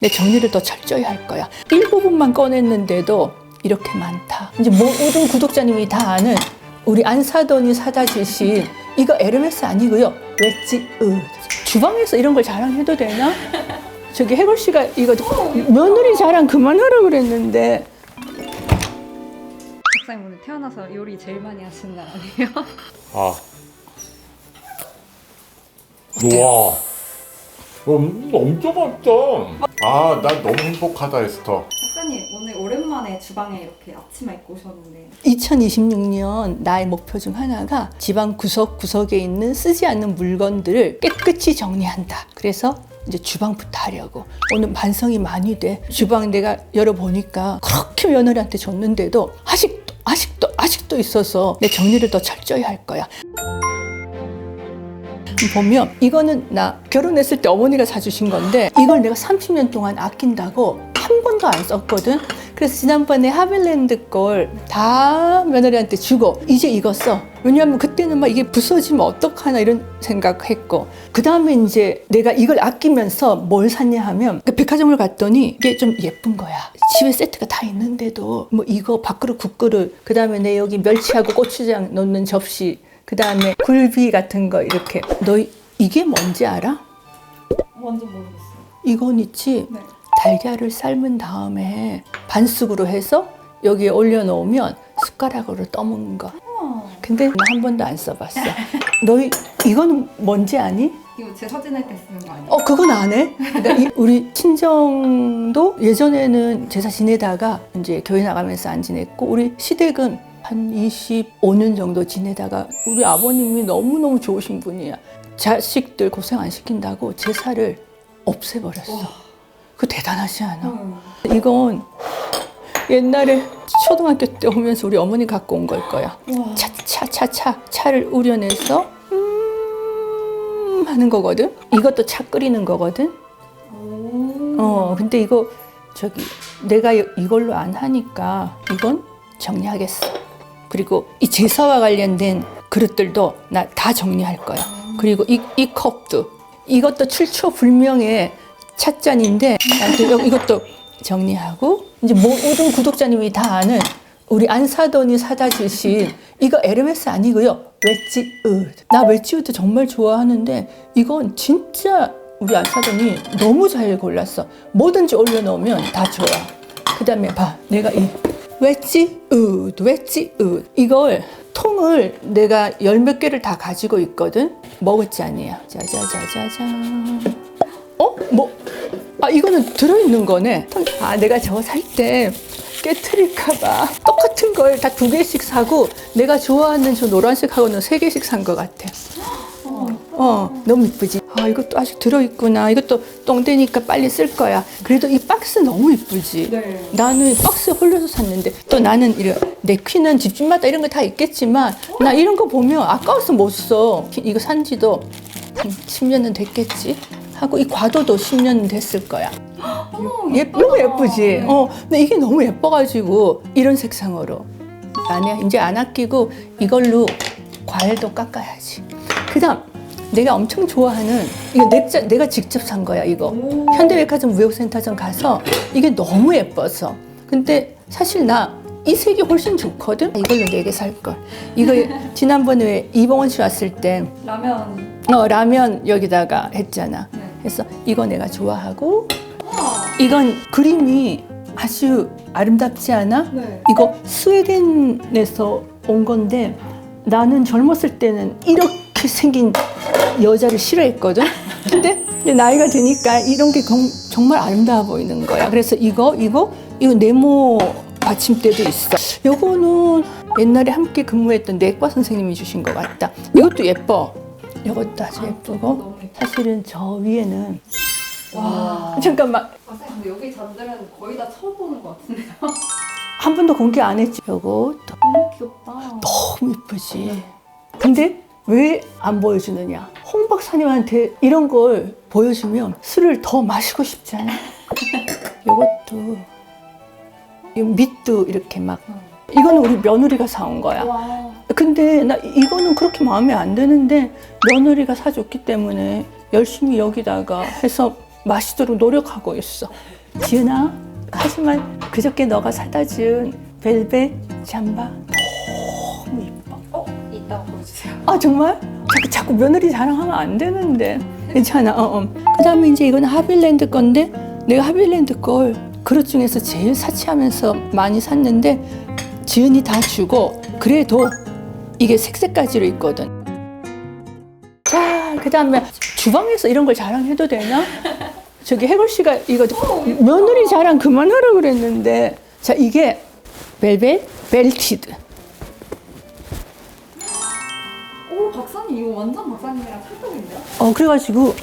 내 정리를 더 철저히 할 거야. 일부분만 꺼냈는데도 이렇게 많다. 이제 모든 구독자님이 다 아는 우리 안사더니 사다 주신 이거 에르메스 아니고요. 웨지 주방에서 이런 걸 자랑해도 되나? 저기 해골 씨가 이거 며느리 자랑 그만하라고 그랬는데. 박사님 오늘 태어나서 요리 제일 많이 하시는 날 아니에요? 아. 우와. 엄청 맛있다. 아, 난 너무 행복하다, 에스터. 박사님 오늘 오랜만에 주방에 이렇게 앞치마 입고 오셨는데 2026년 나의 목표 중 하나가 집안 구석구석에 있는 쓰지 않는 물건들을 깨끗이 정리한다. 그래서 이제 주방부터 하려고. 오늘 반성이 많이 돼. 주방 내가 열어보니까 그렇게 며느리한테 줬는데도 아직도 있어서 내 정리를 더 철저히 할 거야. 보면 이거는 나 결혼했을 때 어머니가 사주신 건데 이걸 내가 30년 동안 아낀다고 한 번도 안 썼거든. 그래서 지난번에 하빌랜드 걸 다 며느리한테 주고 이제 이거 써. 왜냐하면 그때는 막 이게 부서지면 어떡하나 이런 생각했고, 그 다음에 이제 내가 이걸 아끼면서 뭘 샀냐 하면 그 백화점을 갔더니 이게 좀 예쁜 거야. 집에 세트가 다 있는데도 뭐 이거 밥그릇 국그릇, 그 다음에 내 여기 멸치하고 고추장 넣는 접시, 그 다음에 굴비 같은 거 이렇게. 너 이게 뭔지 알아? 완전 모르겠어요. 이건 있지? 네. 달걀을 삶은 다음에 반숙으로 해서 여기에 올려놓으면 숟가락으로 떠먹는 거. 근데 나 한 번도 안 써봤어. 너 이거는 뭔지 아니? 이거 제 사진할 때 쓰는 거 아니에요? 그건 안 해? 그러니까 우리 친정도 예전에는 제사 지내다가 이제 교회 나가면서 안 지냈고, 우리 시댁은 한 25년 정도 지내다가 우리 아버님이 너무너무 좋으신 분이야. 자식들 고생 안 시킨다고 제사를 없애버렸어. 그거 대단하지 않아? 이건 옛날에 초등학교 때 오면서 우리 어머니 갖고 온 걸 거야. 차를 우려내서 하는 거거든. 이것도 차 끓이는 거거든. 근데 이거 저기 내가 이걸로 안 하니까 이건 정리하겠어. 그리고 이 제사와 관련된 그릇들도 나 다 정리할 거야. 그리고 이 컵도, 이것도 출처 불명의 찻잔인데 이것도 정리하고, 이제 모든 구독자님이 다 아는 우리 안사더니 사다 주신 이거 에르메스 아니고요. 웨지 나 웨지 우드 정말 좋아하는데 이건 진짜 우리 안사더니 너무 잘 골랐어. 뭐든지 올려놓으면 다 좋아. 그 다음에 봐, 내가 이 웨지 우드 이걸 통을 내가 열 몇 개를 다 가지고 있거든. 먹을잔이야. 짜자자자잔. 이거는 들어있는 거네. 내가 저거 살 때 깨트릴까봐 똑같은 걸 다 2개씩 사고 내가 좋아하는 저 노란색하고는 3개씩 산 것 같아. 너무 이쁘지? 이것도 아직 들어있구나. 이것도 똥되니까 빨리 쓸 거야. 그래도 이 박스 너무 이쁘지? 네. 나는 박스 홀려서 샀는데, 또 나는 내 퀴는 집집마다 이런 거 다 있겠지만 나 이런 거 보면 아까워서 못 써. 이거 산 지도 한 10년은 됐겠지? 하고 이 과도도 10년 됐을 거야. 너무 예쁘지? 근데 이게 너무 예뻐가지고 이런 색상으로 안에 이제 안 아끼고 이걸로 과일도 깎아야지. 그다음 내가 엄청 좋아하는 이거 내가 직접 산 거야. 이거 현대백화점 무역센터점 가서 이게 너무 예뻐서. 근데 사실 나 이 색이 훨씬 좋거든. 이걸로 4개 살 걸. 이거 지난번에 왜 이봉원 씨 왔을 때 라면 여기다가 했잖아. 네. 그래서 이거 내가 좋아하고, 이건 그림이 아주 아름답지 않아? 네. 이거 스웨덴에서 온 건데 나는 젊었을 때는 이렇게 생긴 여자를 싫어했거든. 근데 나이가 드니까 이런 게 정말 아름다워 보이는 거야. 그래서 이거 네모 받침대도 있어. 요거는 옛날에 함께 근무했던 내과 선생님이 주신 것 같다. 이것도 예뻐. 이것도 아주 예쁘고. 너무 예뻐. 사실은 저 위에는 와. 잠깐만, 박사님 근데 여기 잔들은 거의 다 처음 보는 것 같은데요? 한 번도 공개 안 했지. 요것도 귀엽다. 너무 이쁘지. 근데 왜 안 보여주느냐? 홍 박사님한테 이런 걸 보여주면 술을 더 마시고 싶잖아. 요것도 이 밑도 이렇게 막, 이거는 우리 며느리가 사온 거야. 와. 근데 나 이거는 그렇게 마음에 안 드는데 며느리가 사줬기 때문에 열심히 여기다가 해서 마시도록 노력하고 있어. 지은아, 하지만 그저께 너가 사다 준 벨벳 잠바 너무 이뻐. 이따 보여주세요. 아 정말? 자꾸 며느리 자랑하면 안 되는데. 괜찮아. 그다음에 이제 이건 하빌랜드 건데 내가 하빌랜드 걸 그릇 중에서 제일 사치하면서 많이 샀는데 지은이 다 주고 그래도 이게 색색까지로 있거든. 자, 그다음에 주방에서 이런 걸 자랑해도 되나? 저기 해골 씨가 이거 며느리 자랑 그만하라 그랬는데 자 이게 벨벳 벨티드. 오, 박사님 이거 완전 박사님이랑 찰떡인데요? 그래가지고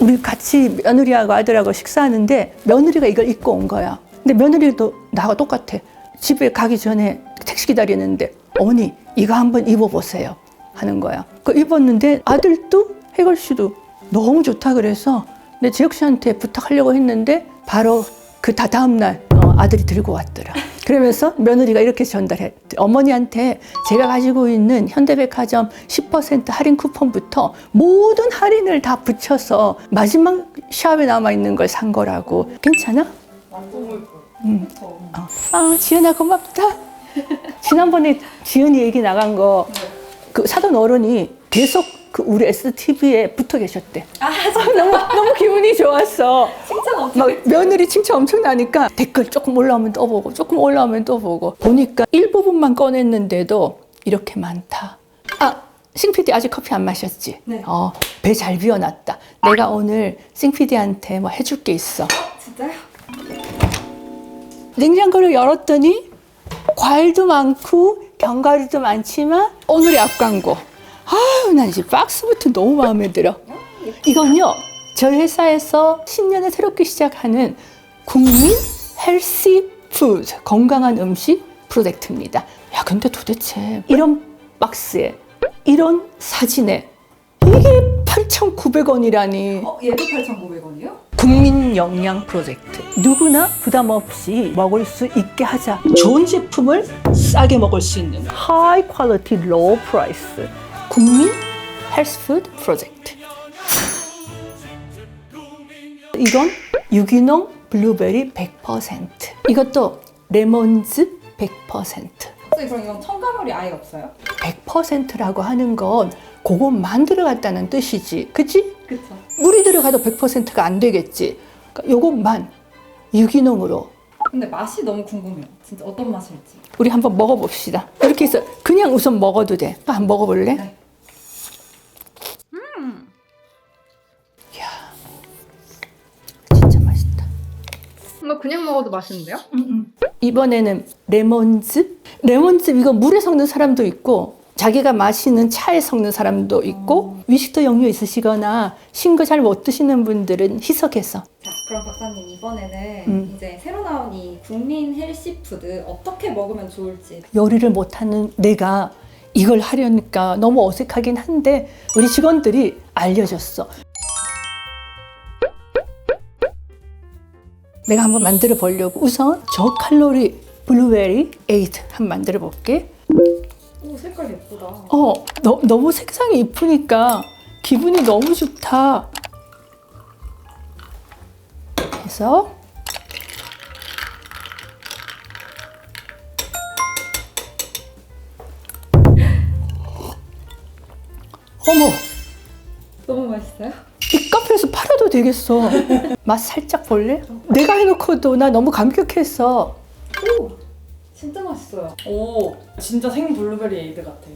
우리 같이 며느리하고 아들하고 식사하는데 며느리가 이걸 입고 온 거야. 근데 며느리도 나하고 똑같아. 집에 가기 전에 택시 기다리는데 어머니 이거 한번 입어보세요 하는 거야. 그 입었는데 아들도 해걸 씨도 너무 좋다 그래서 내 재혁 씨한테 부탁하려고 했는데 바로 그 다음 날 아들이 들고 왔더라. 그러면서 며느리가 이렇게 전달해. 어머니한테 제가 가지고 있는 현대백화점 10% 할인 쿠폰부터 모든 할인을 다 붙여서 마지막 샵에 남아있는 걸 산 거라고. 괜찮아? 지은아 고맙다. 지난번에 지은이 얘기 나간 거 그 사돈 어른이 계속 그 우리 STV에 붙어 계셨대. 너무 기분이 좋았어. 칭찬 엄청 막 며느리 칭찬 엄청 나니까 댓글 조금 올라오면 또 보고 조금 올라오면 또 보고 보니까 일부분만 꺼냈는데도 이렇게 많다. 싱피디 아직 커피 안 마셨지? 네. 배 잘 비워놨다. 내가 오늘 싱피디한테 뭐 해줄 게 있어. 진짜요? 냉장고를 열었더니 과일도 많고 견과류도 많지만 오늘의 앞광고. 난 이제 박스부터 너무 마음에 들어. 이건요, 저희 회사에서 신년에 새롭게 시작하는 국민 헬시 푸드, 건강한 음식 프로젝트입니다. 야, 근데 도대체 이런 박스에, 이런 사진에 이게 8,900원이라니. 얘도 8,900원이요? 국민 영양 프로젝트. 누구나 부담 없이 먹을 수 있게 하자. 좋은 제품을 싸게 먹을 수 있는 하이 퀄리티 로우 프라이스. 국민 헬스푸드 프로젝트. 이건 유기농 블루베리 100%. 이것도 레몬즙 100%. 선생님 그럼 이건 첨가물이 아예 없어요? 100%라고 하는 건 그것만 들어갔다는 뜻이지. 그치? 그쵸. 물이 들어가도 100%가 안 되겠지. 그러니까 요것만 유기농으로 근데 맛이 너무 궁금해요. 진짜 어떤 맛일지. 우리 한번 먹어봅시다. 이렇게 해서 그냥 우선 먹어도 돼. 한번 먹어볼래? 네. 이야, 진짜 맛있다. 이거 그냥 먹어도 맛있는데요? 이번에는 레몬즙. 레몬즙 이거 물에 섞는 사람도 있고 자기가 마시는 차에 섞는 사람도 있고 위식도 역류 있으시거나 신 거 잘 못 드시는 분들은 희석해서. 자, 그럼 박사님 이번에는 이제 새로 나온 이 국민 헬시푸드 어떻게 먹으면 좋을지. 요리를 못하는 내가 이걸 하려니까 너무 어색하긴 한데 우리 직원들이 알려줬어. 내가 한번 만들어 보려고 우선 저칼로리 블루베리 에이드 한번 만들어 볼게. 오, 색깔 예쁘다. 너무 색상이 이쁘니까 기분이 너무 좋다. 그래서 어머, 너무 맛있어요? 이 카페에서 팔아도 되겠어. 맛 살짝 볼래? 내가 해놓고도 나 너무 감격했어. 오, 진짜 맛있어요. 오, 진짜 생 블루베리 에이드 같아요.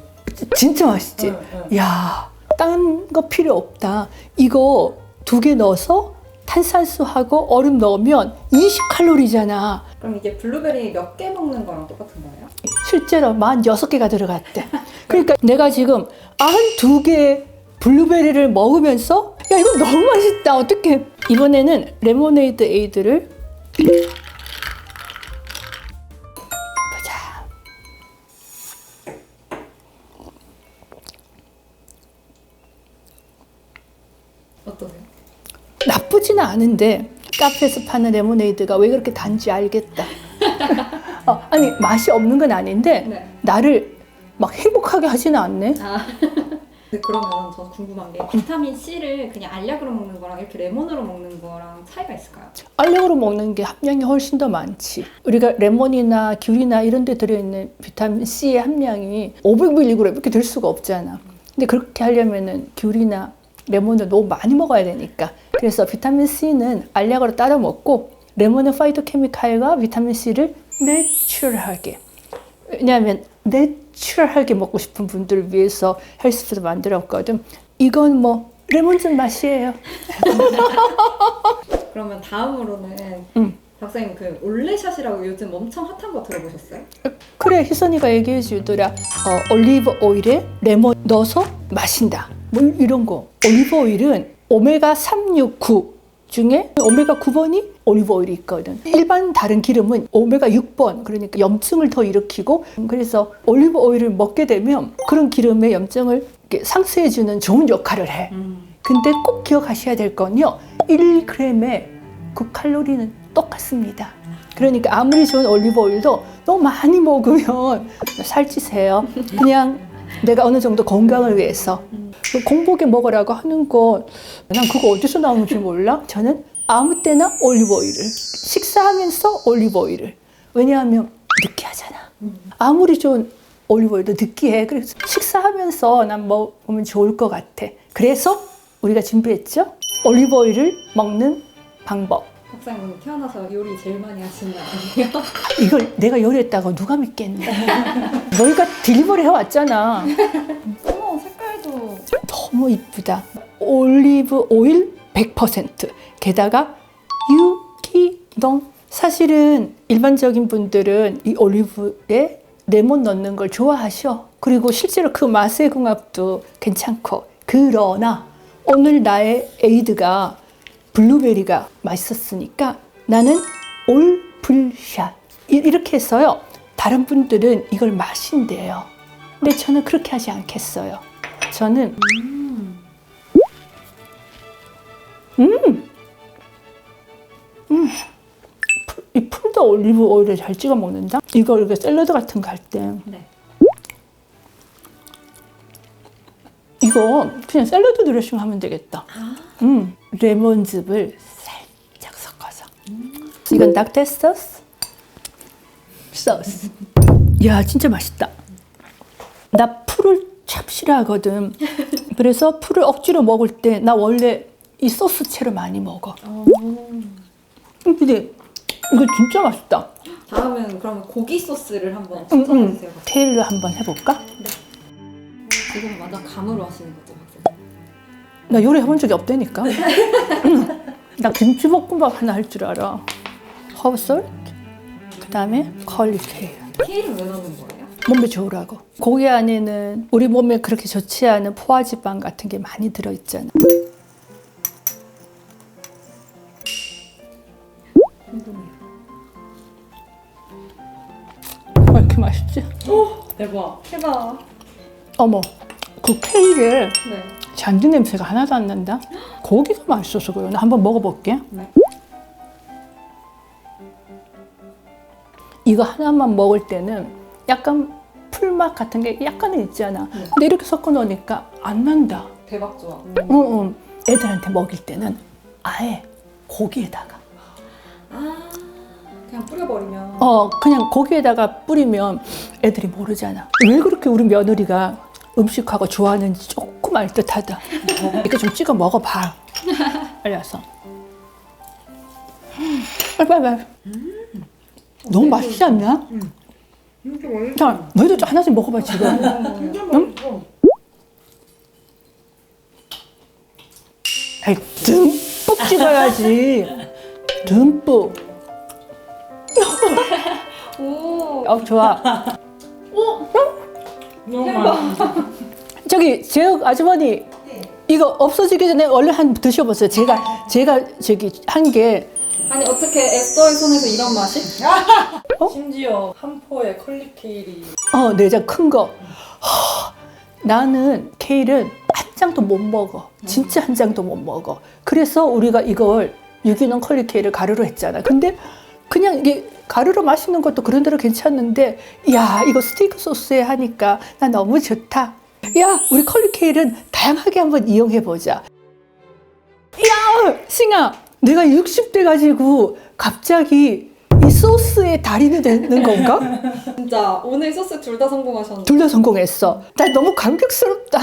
진짜 맛있지? 네. 야, 딴 거 필요 없다. 이거 2개 넣어서 탄산수하고 얼음 넣으면 20칼로리잖아. 그럼 이게 블루베리 몇 개 먹는 거랑 똑같은 거예요? 실제로 46개가 들어갔대. 그러니까 내가 지금 92개 블루베리를 먹으면서 야, 이거 너무 맛있다. 어떡해. 이번에는 레모네이드 에이드를 보자. 어떠세요? 나쁘지는 않은데 카페에서 파는 레모네이드가 왜 그렇게 단지 알겠다. 아니 맛이 없는 건 아닌데 네. 나를 막 행복하게 하지는 않네. 근데 그러면 저 궁금한 게 비타민 C를 그냥 알약으로 먹는 거랑 이렇게 레몬으로 먹는 거랑 차이가 있을까요? 알약으로 먹는 게 함량이 훨씬 더 많지. 우리가 레몬이나 귤이나 이런 데 들어있는 비타민 C의 함량이 500mg 이렇게 될 수가 없잖아. 근데 그렇게 하려면은 귤이나 레몬을 너무 많이 먹어야 되니까. 그래서 비타민 C는 알약으로 따로 먹고 레몬은 파이토케미칼과 비타민 C를 내추럴하게. 왜냐하면 내추럴하게 먹고 싶은 분들을 위해서 헬스푸드 만들었거든. 이건 뭐 레몬즙 맛이에요. 그러면 다음으로는 박사님 그 올레샷이라고 요즘 엄청 핫한 거 들어보셨어요? 그래, 희선이가 얘기해 주더라. 올리브 오일에 레몬 넣어서 마신다. 뭐 이런 거. 올리브 오일은 오메가 3, 6, 9 중에 오메가 9번이 올리브 오일이 있거든. 일반 다른 기름은 오메가 6번, 그러니까 염증을 더 일으키고, 그래서 올리브 오일을 먹게 되면 그런 기름의 염증을 이렇게 상쇄해주는 좋은 역할을 해. 근데 꼭 기억하셔야 될 건요, 1g의 그 칼로리는 똑같습니다. 그러니까 아무리 좋은 올리브 오일도 너무 많이 먹으면 살찌세요. 그냥 내가 어느 정도 건강을 위해서 공복에 먹으라고 하는 거, 난 그거 어디서 나오는지 몰라. 저는 아무 때나 올리브 오일을, 식사하면서 올리브 오일을. 왜냐하면 느끼하잖아. 아무리 좋은 올리브 오일도 느끼해. 그래서 식사하면서 난 먹으면 좋을 것 같아. 그래서 우리가 준비했죠, 올리브 오일을 먹는 방법. 박사님 태어나서 요리 제일 많이 하시는 거 아니에요? 이걸 내가 요리했다고 누가 믿겠네. 너희가 딜리버리 해왔잖아. 어머 색깔도 너무 이쁘다. 올리브 오일 100%. 게다가 유기농. 사실은 일반적인 분들은 이 올리브에 레몬 넣는 걸 좋아하셔. 그리고 실제로 그 맛의 궁합도 괜찮고. 그러나 오늘 나의 에이드가 블루베리가 맛있었으니까 나는 올블샷 이렇게 해서요. 다른 분들은 이걸 마신대요. 근데 저는 그렇게 하지 않겠어요. 저는 이 풀도 올리브 오일을 잘 찍어 먹는다. 이거 이렇게 샐러드 같은 거 할 때 네. 이거 그냥 샐러드 드레싱 하면 되겠다. 레몬즙을 살짝 섞어서. 이건 닥터 소스. 야, 진짜 맛있다. 나 풀을 참 싫어하거든. 그래서 풀을 억지로 먹을 때 나 원래 이 소스채로 많이 먹어. 근데 이거 진짜 맛있다. 다음은 그러면 고기 소스를 한번 추천해 주세요. 테일로 한번 해볼까? 지금 완전 감으로 하시는 거죠, 박사님? 나 요리 해본 적이 없다니까. 나 김치볶음밥 하나 할 줄 알아. 허브솔트, 그 다음에 컬리케일. 케일은 왜 넣는 거예요? 몸에 좋으라고. 고기 안에는 우리 몸에 그렇게 좋지 않은 포화지방 같은 게 많이 들어있잖아. 왜 이렇게 맛있지? 대박. 대박. 어머, 그 케일에 네. 잔디 냄새가 하나도 안 난다. 고기가 맛있어서 그래. 나 한번 먹어볼게. 네. 이거 하나만 먹을 때는 약간 풀맛 같은 게 약간은 있잖아. 네. 근데 이렇게 섞어 놓으니까 안 난다. 대박 좋아. 응. 애들한테 먹일 때는 아예 고기에다가 그냥 뿌려버리면 그냥 고기에다가 뿌리면 애들이 모르잖아. 왜 그렇게 우리 며느리가 음식하고 좋아하는지 조금 알 듯하다. 이렇게 좀 찍어 먹어봐. 알려서. 빨리. 너무 맛있지 않냐? 진짜 맛있어. 자, 너희도 좀 하나씩 먹어봐 지금. 진짜 맛있어. 아이, 듬뿍 찍어야지. 듬뿍. 오. 좋아. 너무 맛있어. 저기 제육 아주머니, 이거 없어지기 전에 얼른 한 드셔보세요. 제가 저기 한 게. 아니 어떻게 에스더의 손에서 이런 맛이? 심지어 한 포에 컬리케일이 내장 큰 거. 나는 케일은 한 장도 못 먹어. 진짜 한 장도 못 먹어. 그래서 우리가 이걸 유기농 컬리케일을 가루로 했잖아. 근데 그냥 이게 가루로 마시는 것도 그런 대로 괜찮은데, 야, 이거 스테이크 소스에 하니까 나 너무 좋다. 야, 우리 컬리케일은 다양하게 한번 이용해보자. 야, 싱아, 내가 60대 가지고 갑자기 이 소스에 달인이 되는 건가? 진짜 오늘 소스 둘 다 성공하셨는데. 둘 다 성공했어. 나 너무 감격스럽다.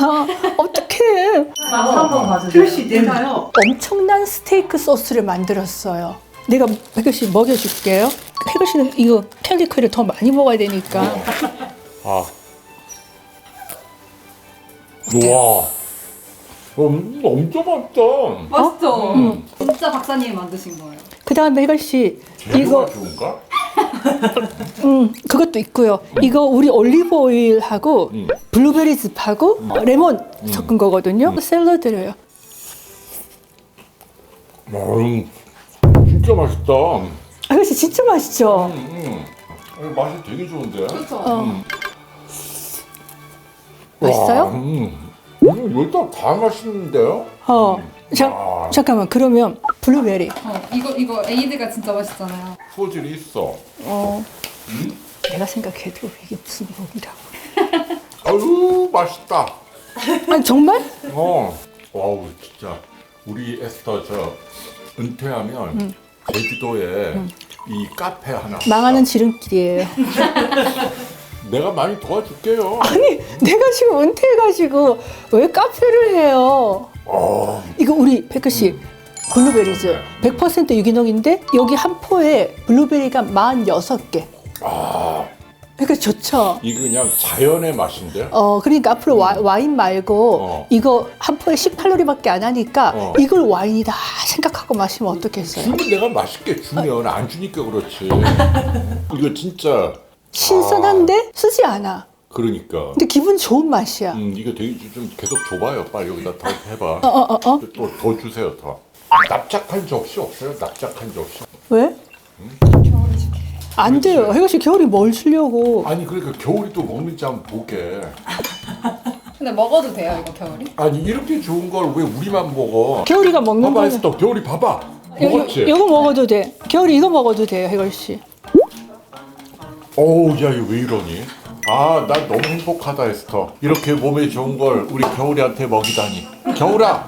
어떡해. 나도 한번 봐주세요. 글씨 내가요. 엄청난 스테이크 소스를 만들었어요. 내가 혜교 씨 먹여줄게요. 혜교 씨는 이거 캘리커리를 더 많이 먹어야 되니까. 아. 와. 엄청 맛있다. 맛있죠? 진짜 박사님이 만드신 거예요. 그 다음에 혜교 씨 재료가 이거 좋은가? 그것도 있고요. 이거 우리 올리브 오일하고 블루베리즙하고 레몬 섞은 거거든요. 샐러드래요. 진짜 맛있다. 혜교 씨 진짜 맛있죠? 맛이 되게 좋은데? 그렇죠. 맛있어요? 일단 다 맛있는데요? 잠깐만, 그러면 블루베리. 이거 에이드가 진짜 맛있잖아요. 소질이 있어. 내가 생각해도 이게 무슨 먹이라고. 아유 맛있다. 아니, 정말? 와우 진짜 우리 에스터 저 은퇴하면 제주도에 이 카페 하나. 망하는 지름길이에요. 내가 많이 도와줄게요. 아니, 내가 지금 은퇴해가지고 왜 카페를 해요? 이거 우리 백그 씨 블루베리즈 100% 유기농인데 여기 한 포에 블루베리가 46개. 그러니까 좋죠. 이게 그냥 자연의 맛인데. 그러니까 앞으로 와인 말고 이거 한 포에 18로리밖에 안 하니까 이걸 와인이다 생각하고 마시면 어떻겠어요? 주면 내가 맛있게 주면 안 주니까 그렇지. 이거 진짜 신선한데 쓰지 않아. 그러니까. 근데 기분 좋은 맛이야. 이거 되게 좀 계속 줘봐요. 빨리 여기다 더 해봐. 어. 더 주세요 더. 납작한 접시 없어요? 납작한 접시. 왜? 안 돼요. 혜가 씨 겨울이 뭘 주려고? 아니 그러니까 겨울이 또 먹는지 한번 보게. 근데 먹어도 돼요, 이거 겨울이? 아니 이렇게 좋은 걸 왜 우리만 먹어? 겨울이가 먹는 봐봐 거는 했어. 겨울이 봐봐. 먹었지? 이거 먹어도 돼. 겨울이 이거 먹어도 돼요, 혜걸 씨. 어우 야 이거 왜 이러니? 난 너무 행복하다 에스터. 이렇게 몸에 좋은 걸 우리 겨울이한테 먹이다니. 겨울아!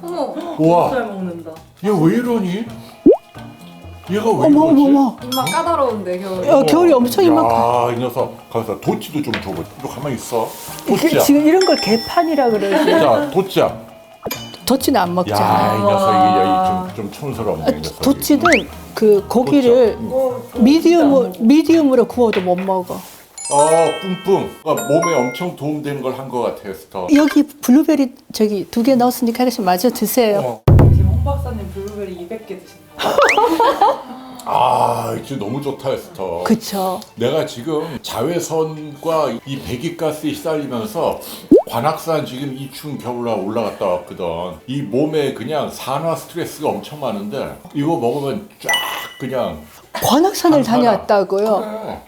어머, 우와 잘 먹는다. 얘 왜 이러니? 얘가 왜 어머 이러지? 입맛 까다로운데 겨울이. 겨울이 엄청 이만큼. 이 녀석 가서 도치도 좀 줘봐. 너 가만히 있어. 도치야. 지금 이런 걸 개판이라 그러지. 자 도치야. 도치는 안 먹잖아. 야 이 녀석이 좀 촌스럽네 이 녀석이. 도치는 그 고기를 미디움으로 구워도 못 먹어. 뿡뿡. 몸에 엄청 도움되는 걸 한 것 같아 에스터. 여기 블루베리 저기 2개 넣었으니까 하나씩 마저 드세요. 지금 홍 박사님 블루베리 200개 드신다. 진짜 너무 좋다 에스터. 그쵸. 내가 지금 자외선과 이 배기가스에 시달리면서 관악산 지금 이 추운 겨울날 올라갔다 왔거든. 이 몸에 그냥 산화 스트레스가 엄청 많은데 이거 먹으면 쫙 그냥 관악산을 다녀왔다고요? 그래.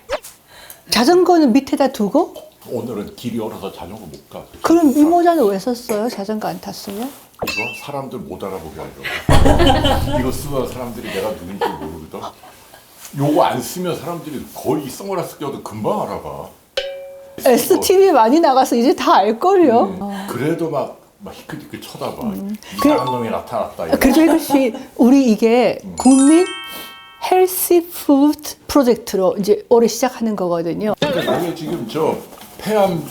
자전거는 밑에다 두고? 오늘은 길이 얼어서 자전거 못 가. 그럼 이 모자는 왜 썼어요? 자전거 안 탔으면? 이거 사람들 못 알아보게 하려고. 이거 쓰면 사람들이 내가 누군지 모르거든. 요거 안 쓰면 사람들이 거의 선글라스 껴도 금방 알아봐. STV 많이 나가서 이제 다 알걸요? 그래도 막 희끗희끗 쳐다봐. 그- 이상한 놈이 나타났다. 이거. 그래도 이것이 우리 이게 국민 헬시 푸드 프로젝트로 이제 올해 시작하는 거거든요. 그러니까 너네 지금 저 폐암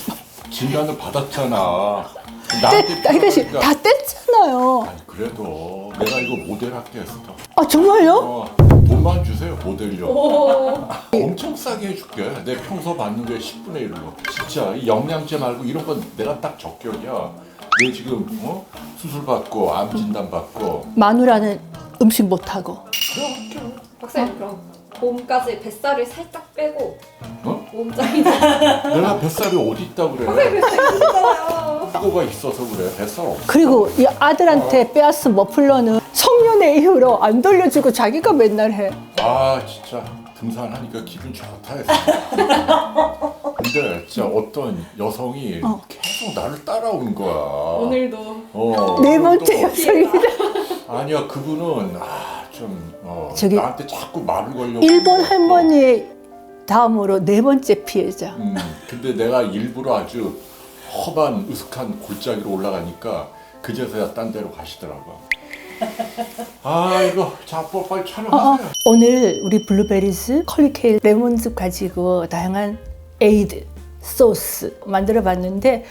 진단을 받았잖아. 나한테 이것이 필요하니까. 다 뗐잖아요. 아니 그래도 내가 이거 모델 할게 했어. 정말요? 돈만 주세요 모델료. 엄청 싸게 해줄게. 내 평소 받는 게 10분의 1로. 진짜 이 영양제 말고 이런 건 내가 딱 적격이야. 내 지금 수술 받고 암 진단 받고. 마누라는 음식 못하고. 박사님 그럼 봄까지 뱃살을 살짝 빼고 몸짱이 내가 뱃살이 어디 있다 그래? 되잖아요. 사고가 있어서 그래. 뱃살 없어. 그리고 이 아들한테 빼앗은 머플러는 성년의 이후로 안 돌려주고 자기가 맨날 해. 진짜 등산하니까 기분 좋다 했어. 근데 진짜 어떤 여성이 계속 나를 따라오는 거야. 오늘도 네 번째 또- 여성이다. 아니야 그분은 좀 저기 나한테 자꾸 말을 걸려고. 일본 할머니의 다음으로 네 번째 피해자. 근데 내가 일부러 아주 험한 으슥한 골짜기로 올라가니까 그제서야 딴 데로 가시더라고. 아 이거 자 빨리 촬영하세요. 오늘 우리 블루베리즈, 컬리케일, 레몬즙 가지고 다양한 에이드, 소스 만들어 봤는데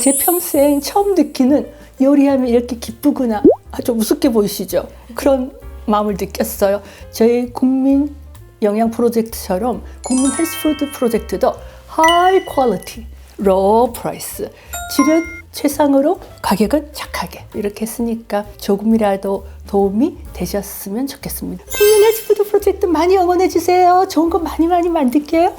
제 평생 처음 느끼는 요리하면 이렇게 기쁘구나. 좀 우습게 보이시죠? 그런 마음을 느꼈어요. 저희 국민 영양 프로젝트처럼 국민 헬스푸드 프로젝트도 하이 퀄리티, 로우 프라이스, 질은 최상으로 가격은 착하게 이렇게 했으니까 조금이라도 도움이 되셨으면 좋겠습니다. 국민 헬스푸드 프로젝트 많이 응원해 주세요. 좋은 거 많이 만들게요.